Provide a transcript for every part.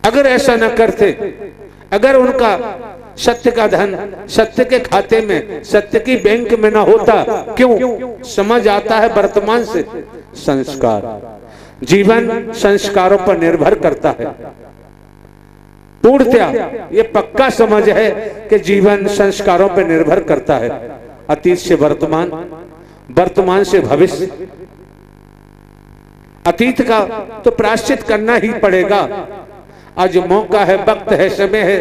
अगर ऐसा न करते, अगर उनका सत्य का धन सत्य के खाते में, सत्य की बैंक में ना होता, क्यों? समझ आता है वर्तमान से संस्कार, जीवन संस्कारों पर निर्भर करता है। पूर्णतया ये पक्का समझ है कि जीवन संस्कारों पर निर्भर करता है। अतीत से वर्तमान, वर्तमान से भविष्य। अतीत का तो प्रायश्चित करना ही पड़ेगा। आज मौका है, वक्त है, समय है।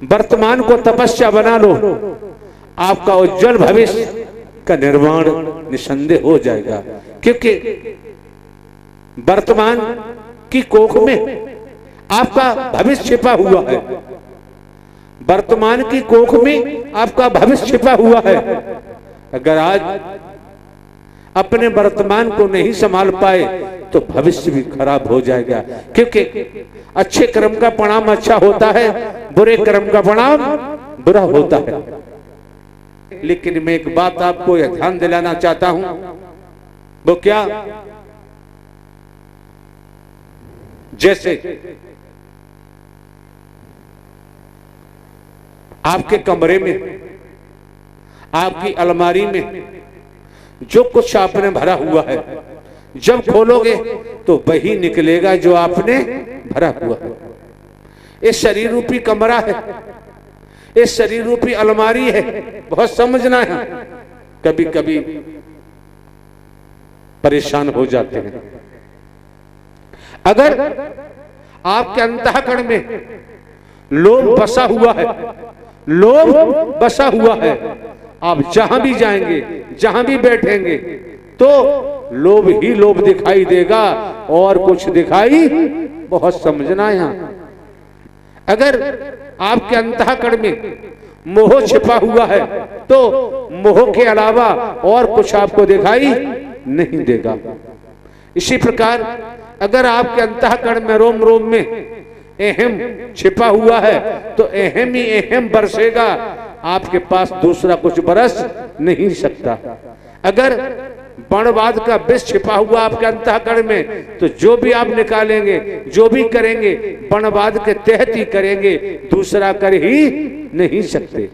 वर्तमान को तपस्या बना लो, आपका उज्जवल भविष्य का निर्माण निसंदेह हो जाएगा। क्योंकि वर्तमान की कोख में आपका भविष्य छिपा हुआ है। वर्तमान की कोख में आपका भविष्य छिपा हुआ है। अगर आज अपने वर्तमान को नहीं संभाल पाए तो भविष्य भी खराब हो जाएगा। क्योंकि अच्छे कर्म का परिणाम अच्छा होता है, बुरे कर्म का परिणाम बुरा होता है। लेकिन मैं एक बात आपको यह ध्यान दिलाना चाहता हूं, वो क्या? जैसे आपके कमरे में, आपकी अलमारी में जो कुछ आपने भरा हुआ है, जब खोलोगे तो वही निकलेगा जो आपने भरा हुआ है। ये शरीर रूपी कमरा है, ये शरीर रूपी अलमारी है। बहुत समझना है। कभी कभी परेशान हो जाते हैं। अगर आपके अंतःकरण में लोभ बसा हुआ है, लोभ बसा हुआ है, आप जहां भी जाएंगे, जहां भी बैठेंगे तो लोभ ही लोभ दिखाई देगा और कुछ दिखाई, बहुत समझना यहां। अगर आपके अंतःकरण में मोह छिपा हुआ है तो मोह के अलावा और कुछ आपको दिखाई नहीं देगा। इसी प्रकार अगर आपके अंतःकरण में रोम रोम में अहम छिपा हुआ है तो अहम ही अहम बरसेगा, आपके पास दूसरा कुछ बरस नहीं सकता। अगर वर्णवाद का विष छिपा हुआ आपके अंतःकरण में तो जो भी आप निकालेंगे, जो भी करेंगे, वर्णवाद के तहत ही करेंगे, दूसरा कर ही नहीं सकते।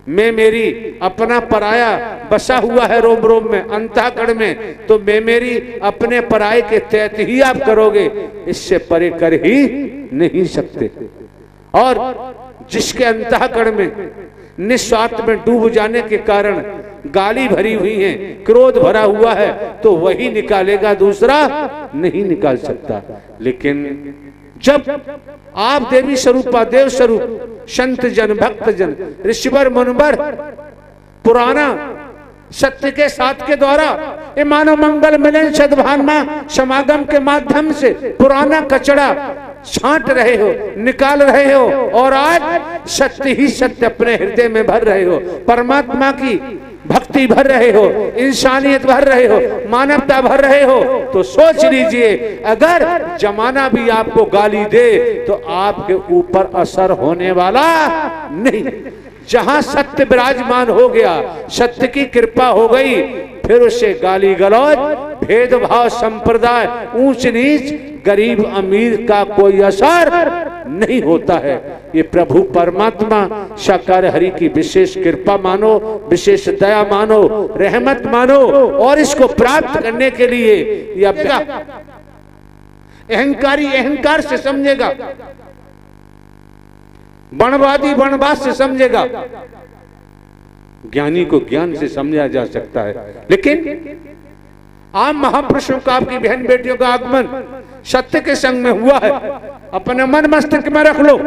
मैं मेरी अपना पराया बसा हुआ है रोम रोम में, अंतःकरण में, तो मैं मेरी अपने पराये के तहत ही आप करोगे, इससे परे कर ही नहीं सकते। और जिसके अंतःकरण में निस्वार्थ में डूब जाने के कारण गाली भरी हुई है, क्रोध भरा हुआ है, तो वही निकालेगा, दूसरा नहीं निकाल सकता। लेकिन जब आप देवी स्वरूपा, देव स्वरूप, संत जन, भक्त जन, ऋषिवर मुनिवर पुराना सत्य के साथ के द्वारा ये मानव मंगल मिलन सद्भावना समागम के माध्यम से पुराना कचरा छांट रहे हो, निकाल रहे हो, और आज सत्य ही सत्य अपने हृदय में भर रहे हो, परमात्मा की भक्ति भर रहे हो, इंसानियत भर रहे हो, मानवता भर रहे हो, तो सोच लीजिए अगर जमाना भी आपको गाली दे तो आपके ऊपर असर होने वाला नहीं। जहां सत्य विराजमान हो गया, सत्य की कृपा हो गई, फिर उसे गाली गलौज, भेदभाव, संप्रदाय, ऊंच नीच, गरीब अमीर का कोई असर नहीं होता है। ये प्रभु परमात्मा साकार हरि की विशेष कृपा मानो, विशेष दया मानो, रहमत मानो, और इसको प्राप्त करने के लिए यह अहंकारी अहंकार से समझेगा, वनवादी वनवाद से समझेगा, ज्ञानी को ज्ञान से समझा जा सकता है। लेकिन आम महापुरुषों का, आपकी बहन बेटियों का आगमन सत्य के संग में हुआ है, अपने मन मस्तिष्क में रख लो,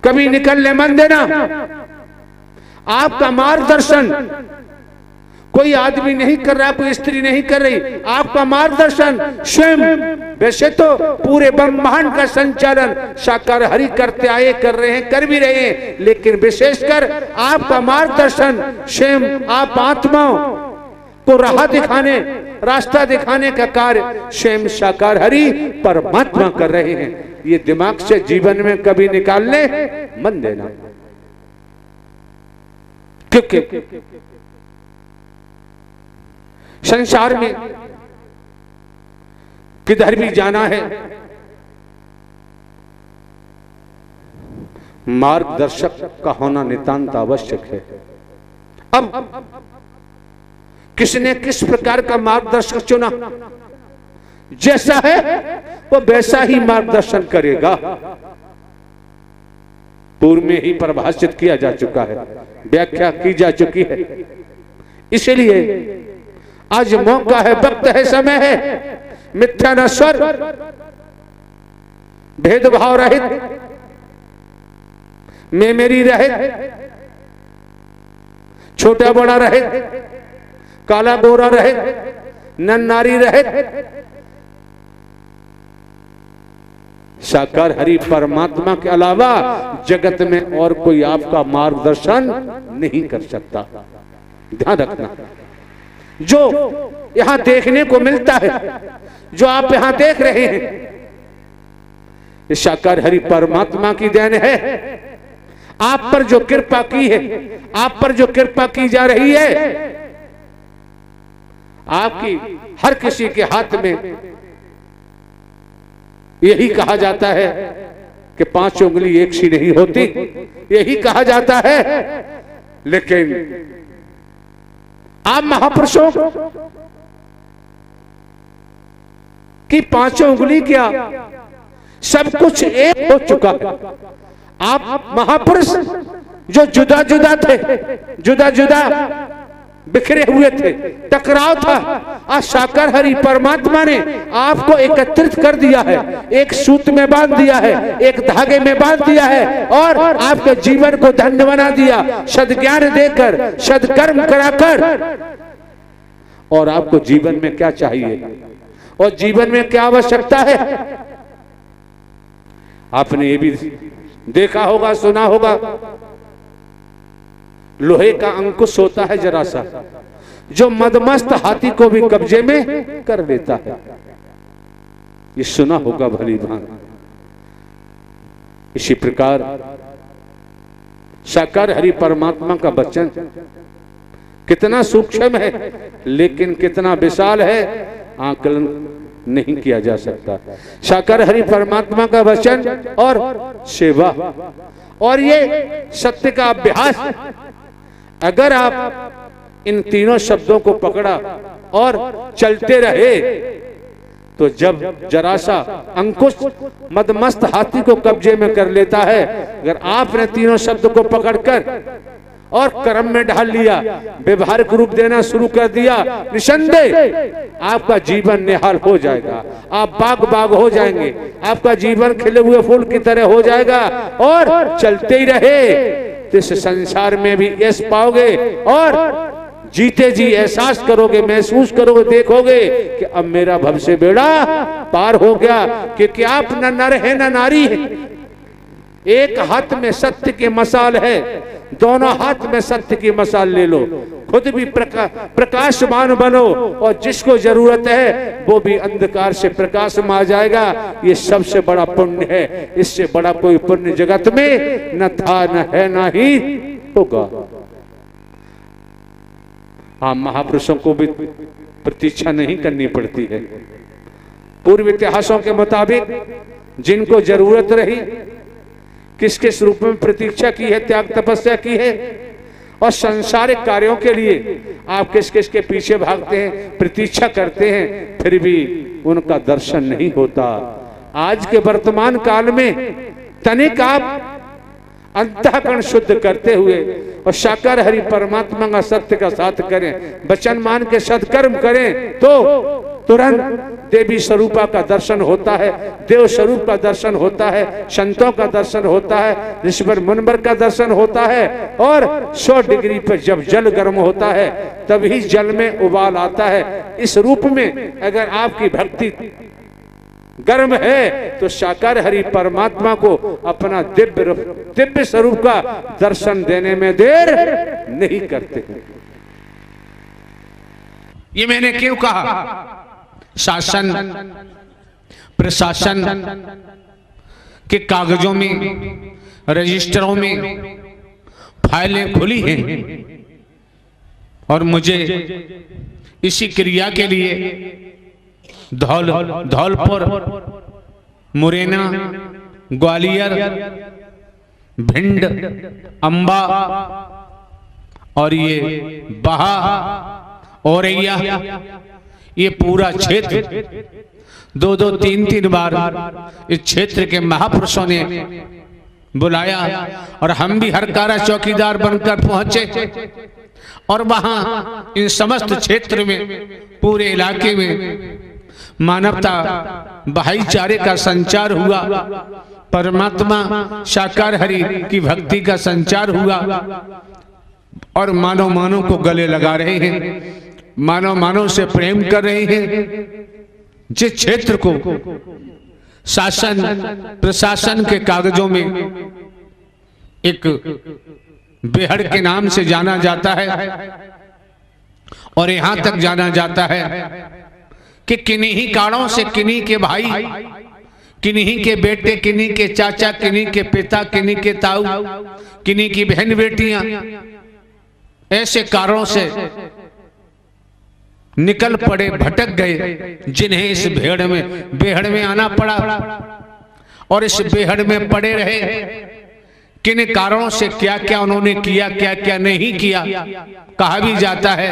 कभी निकलने मन देना। आपका मार्गदर्शन कोई आदमी नहीं कर रहा, कोई स्त्री नहीं कर रही, आपका मार्गदर्शन स्वयं, वैसे तो पूरे ब्रह्मांड का संचालन साकार हरि करते आए, कर रहे हैं, कर भी रहे हैं, लेकिन विशेषकर आपका मार्गदर्शन स्वयं आप आत्माओं को राह दिखाने, रास्ता दिखाने का कार्य स्वयं साकार हरि परमात्मा कर रहे हैं। ये दिमाग से जीवन में कभी निकालने मन देना, क्योंकि संसार में किधर भी जाना है मार्गदर्शक का होना नितांत आवश्यक है। अब किसने किस प्रकार का मार्गदर्शक चुना, जैसा है वो वैसा ही मार्गदर्शन करेगा। पूर्व में ही परिभाषित किया जा चुका है, व्याख्या की जा चुकी है। इसलिए आज मौका है, वक्त है, समय है, मिथ्या न स्वर, भेदभाव रहित, मैं मेरी रहित, छोटा बड़ा रहित, काला गोरा रहित, नर नारी रहित, साकार हरि परमात्मा के अलावा जगत में और कोई आपका मार्गदर्शन नहीं कर सकता। ध्यान रखना, जो यहां देखने को मिलता है, जो आप यहां देख रहे हैं, ये साकार हरि परमात्मा की देन है। आप पर जो कृपा की है, आप पर जो कृपा की जा रही है, आपकी हर किसी के हाथ में यही कहा जाता है कि 5 उंगली एक सी नहीं होती, यही कहा जाता है। लेकिन आप महापुरुषों की 5 उंगली क्या, सब कुछ एक हो चुका है। आप महापुरुष जो जुदा जुदा थे, जुदा जुदा बिखरे हुए थे, टकराव था, आज साकार हरि परमात्मा ने आपको एकत्रित कर दिया है, एक सूत में बांध दिया है, एक धागे में बांध दिया है और आपके जीवन को धन्य बना दिया, सद्ज्ञान देकर, सद्कर्म कराकर। और आपको जीवन में क्या चाहिए और जीवन में क्या आवश्यकता है, आपने ये भी देखा होगा, सुना होगा। लोहे का अंकुश होता है जरा सा, जो मदमस्त हाथी को भी कब्जे में कर लेता है। ये सुना होगा भली भांति। इसी प्रकार साकार हरि परमात्मा का वचन कितना सूक्ष्म है, लेकिन कितना विशाल है, आकलन नहीं किया जा सकता। साकार हरि परमात्मा का वचन और सेवा और ये सत्य का अभ्यास, अगर आप इन तीनों शब्दों को पकड़ा और चलते रहे, तो जब जरा सा अंकुश मदमस्त हाथी को कब्जे में कर लेता है, अगर आपने तीनों शब्द को पकड़कर और कर्म में ढाल लिया, व्यवहारिक रूप देना शुरू कर दिया, निसंदेह आपका जीवन निहाल हो जाएगा। आप बाग बाग हो जाएंगे, आपका जीवन खिले हुए फूल की तरह हो जाएगा और चलते ही रहे तो इस संसार में भी यश पाओगे और जीते जी एहसास करोगे, महसूस करोगे, देखोगे कि अब मेरा भव से बेड़ा पार हो गया, क्योंकि आप न नर है न नारी है। एक हाथ में सत्य की मसाल है, दोनों हाथ में सत्य की मसाल ले लो, खुद भी प्रकाशमान बनो और जिसको जरूरत है वो भी अंधकार से प्रकाश में आ जाएगा। ये सबसे बड़ा पुण्य है, इससे बड़ा कोई पुण्य जगत में न था, न है, न ही होगा। हाँ, महापुरुषों को भी प्रतीक्षा नहीं करनी पड़ती है। पूर्व इतिहासों के मुताबिक जिनको जरूरत रही, किस किस रूप में प्रतीक्षा की है, त्याग तपस्या की है, और संसारिक कार्यों के लिए आप किस किस के पीछे भागते हैं, प्रतीक्षा करते हैं, फिर भी उनका दर्शन नहीं होता। आज के वर्तमान काल में तनिक आप अंतःकरण शुद्ध करते हुए और साकार हरि परमात्मा का सत्य का साथ करें, वचन मान के सत्कर्म करें, तो तुरंत देवी स्वरूपा का दर्शन होता है, देव स्वरूप का दर्शन होता है, संतों का दर्शन होता है, ऋषिवर मुनिवर का दर्शन होता है। और 100 डिग्री पर जब जल गर्म होता है तभी जल में उबाल आता है। इस रूप में अगर आपकी भक्ति गर्म है तो साकार हरि परमात्मा को अपना दिव्य स्वरूप का दर्शन देने में देर नहीं करते। ये मैंने क्यों कहा? शासन प्रशासन के कागजों में, रजिस्टरों में फाइलें खुली हैं और मुझे इसी क्रिया के लिए धौलपुर, मुरैना, ग्वालियर, भिंड, अंबा और ये बहा, औरैया, ये पूरा क्षेत्र 2-2, 3-3 बार इस क्षेत्र के महापुरुषों ने बुलाया और हम भी हरकारा चौकीदार बनकर पहुंचे और वहां इन समस्त क्षेत्र में, पूरे इलाके में मानवता भाईचारे का संचार हुआ, परमात्मा साकार हरि की भक्ति का संचार हुआ और मानव मानव को गले लगा रहे हैं, मानव मानव से प्रेम कर रहे हैं। जिस क्षेत्र को शासन प्रशासन के कागजों में एक बेहड़ के नाम से जाना जाता है और यहां तक जाना जाता है कि किन्हीं कारणों से किन्हीं के भाई, किन्हीं के बेटे, किन्हीं के चाचा, किन्हीं के पिता, किन्हीं के ताऊ, किन्हीं की बहन बेटियां ऐसे कारणों से निकल पड़े, भटक गए, जिन्हें इस बेहड़ में आना पड़ा और इस बेहड़ में पड़े रहे। किन कारणों से क्या क्या उन्होंने किया, क्या क्या नहीं किया। कहा भी जाता है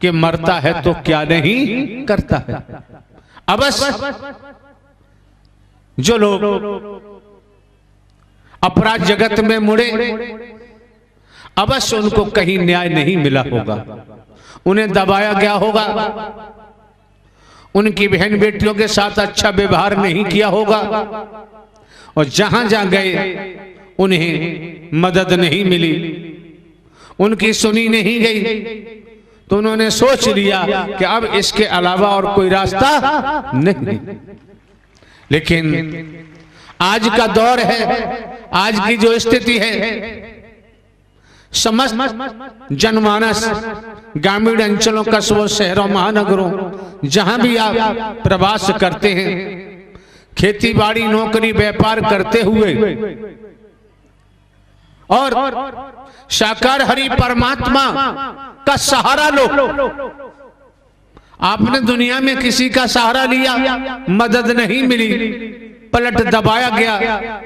कि मरता है तो क्या नहीं करता है। अवश्य जो लोग अपराध जगत में मुड़े, अवश्य उनको कहीं न्याय नहीं मिला होगा, उन्हें दबाया गया होगा, उनकी बहन बेटियों के साथ अच्छा व्यवहार नहीं किया होगा और जहां जहां गए उन्हें मदद नहीं मिली, उनकी सुनी नहीं गई, तो उन्होंने सोच लिया कि अब इसके अलावा और कोई रास्ता नहीं। लेकिन आज का दौर है, आज की जो स्थिति है, समस्त जनमानस, ग्रामीण अंचलों, कस्बों, शहरों, महानगरों, जहां भी आप प्रवास करते हैं, खेती बाड़ी, नौकरी, व्यापार करते हुए और साकार हरि परमात्मा का सहारा लो। आपने दुनिया में किसी का सहारा लिया, मदद नहीं मिली, पलट दबाया गया,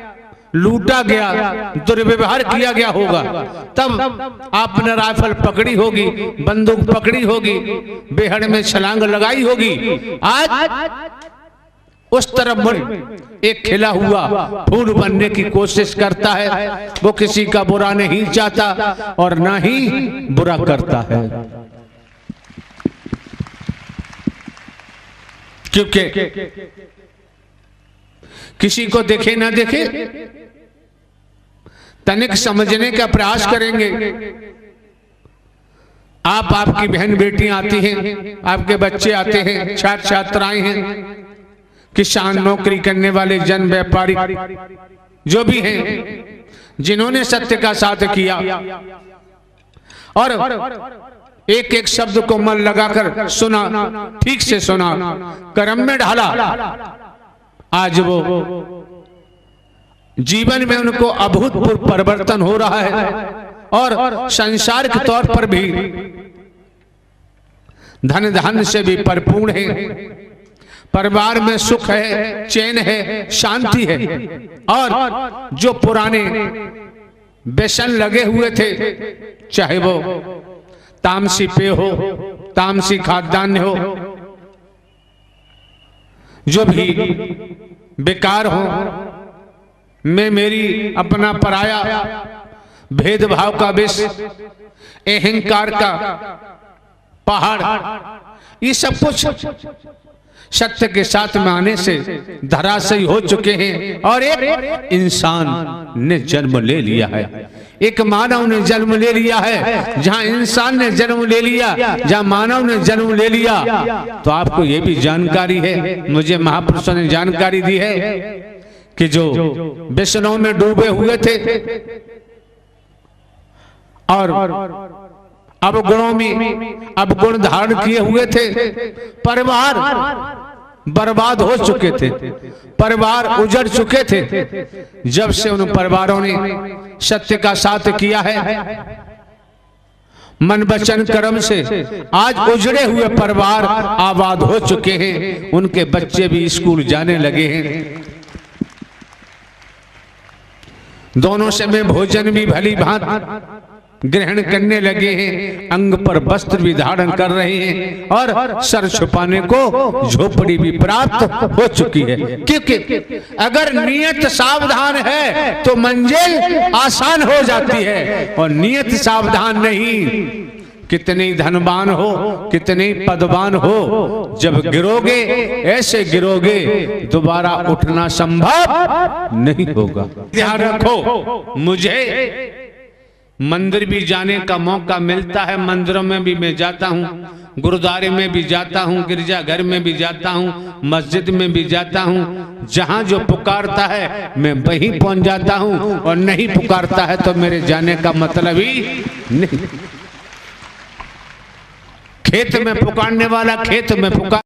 लूटा गया, दुर्व्यवहार किया गया होगा, तब आपने राइफल पकड़ी होगी, बंदूक पकड़ी होगी, बेहड़ में छलांग लगाई होगी। आज उस तरफ मुड़ एक खिला हुआ फूल बनने की कोशिश करता है। वो किसी का बुरा नहीं चाहता और ना ही बुरा करता है, क्योंकि किसी को देखे ना देखे तनिक समझने का प्रयास करेंगे। आपकी बहन बेटियां आती हैं, आपके बच्चे आते हैं, छात्र छात्राएं हैं, किसान, नौकरी करने वाले जन, व्यापारी, जो भी हैं, जिन्होंने सत्य का साथ किया और एक एक शब्द को मन लगाकर सुना, ठीक से सुना, कर्म में ढाला, आज वो जीवन में उनको अभूतपूर्व परिवर्तन हो रहा है और संसार के तौर पर भी धन धान्य से भी परिपूर्ण है, परिवार में सुख है, चैन है, शांति है। और जो पुराने व्यसन लगे हुए थे, चाहे वो तामसी पेय हो, तामसी खाद्यान्न हो, जो भी बेकार हो, मैं मेरी, अपना पराया, भेदभाव का विष, अहंकार का पहाड़, ये सब कुछ सत्य के साथ में आने से धराशायी हो चुके हैं और एक इंसान ने जन्म ले लिया है, एक मानव ने जन्म ले लिया है। जहां इंसान ने जन्म ले लिया, जहां मानव ने जन्म ले लिया, तो आपको यह भी जानकारी है, मुझे महापुरुषों ने जानकारी दी है कि जो व्यसनों में डूबे हुए थे और अब गुणों में अब गुण धारण किए हुए थे, परिवार बर्बाद हो चुके थे, परिवार उजड़ चुके थे। जब से उन परिवारों ने सत्य का साथ किया है, मन वचन कर्म से आज उजड़े हुए परिवार आबाद हो चुके हैं, उनके बच्चे भी स्कूल जाने लगे हैं। दोनों समय भोजन भी भली भांति ग्रहण करने लगे हैं, अंग पर वस्त्र भी धारण कर रहे हैं और सर छुपाने को झोपड़ी भी प्राप्त हो चुकी है। क्योंकि अगर नियत सावधान है तो मंजिल आसान हो जाती है, और नियत सावधान नहीं, कितने धनवान हो, कितने पदवान हो, जब गिरोगे ऐसे गिरोगे दोबारा उठना संभव नहीं होगा। ध्यान रखो, मुझे मंदिर भी जाने का मौका मिलता है, मंदिरों में भी मैं जाता हूँ, गुरुद्वारे में भी जाता हूँ, गिरजाघर में भी जाता हूँ, मस्जिद में भी जाता हूँ। जहाँ जो पुकारता है मैं वहीं पहुंच जाता हूँ, और नहीं पुकारता है तो मेरे जाने का मतलब ही नहीं। खेत में पुकारने वाला खेत में पुकार